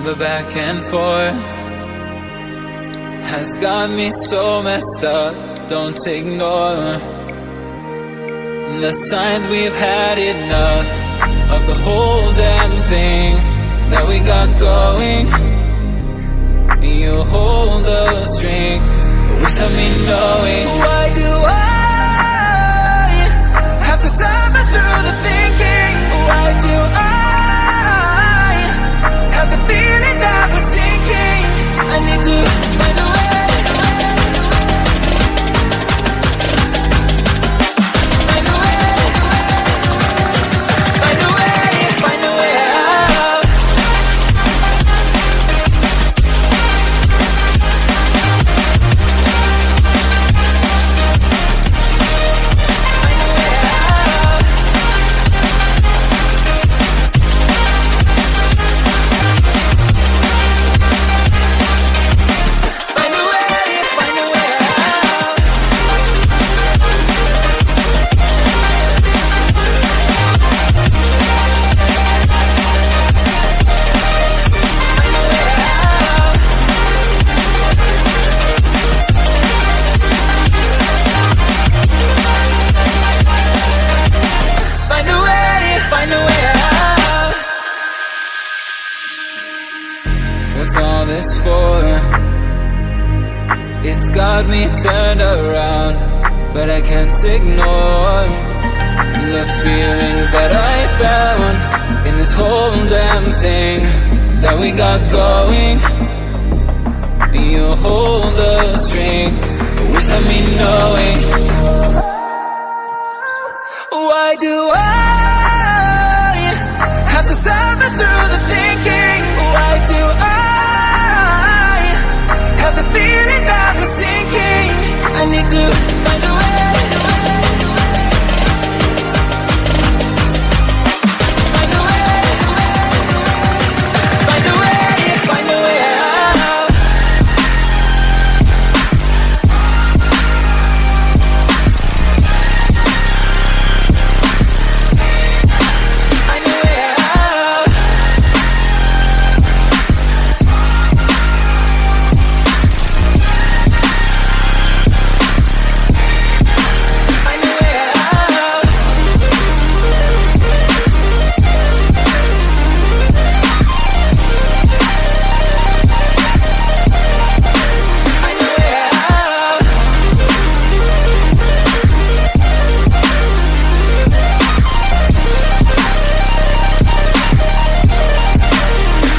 The back and forth has got me so messed up. Don't ignore the signs. We've had enough of the whole damn thing that we got going. You hold the strings without me knowing. Why do I have to suffer through the thinking? Why do I have the feeling that we're sinking? I need to find a way. What's all this for? It's got me turned around, but I can't ignore the feelings that I found in this whole damn thing that we got going. You hold the strings without me knowing. Why do I have to suffer through the thinking? Why do I have the feeling that we're sinking? I need to find a way. Find a way. Find a way. Find a way out. Find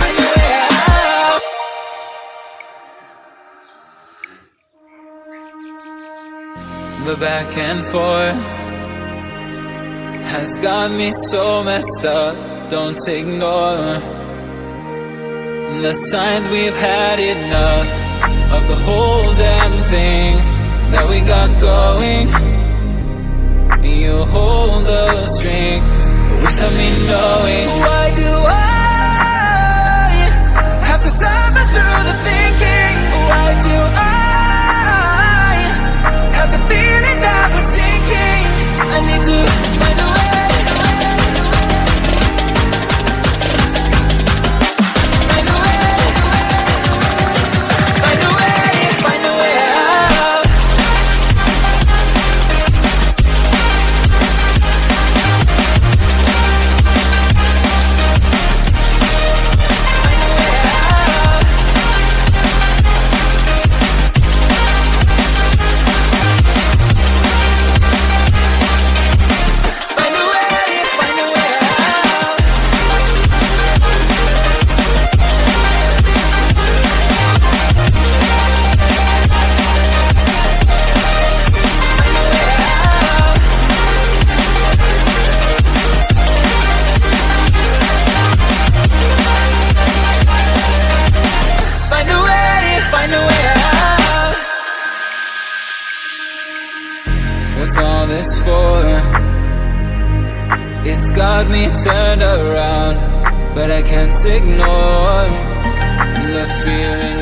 a way out. The back and forth has got me so messed up. Don't ignore the signs. We've had enough of the whole damn thing that we got going. You hold the strings without me knowing. Why do I have to suffer through the thinking? Why do I have the feeling that we're sinking? I need to find a way. Find a way. Find a way. Find a way out. What's all this for? It's got me turned around, but I can't ignore the feeling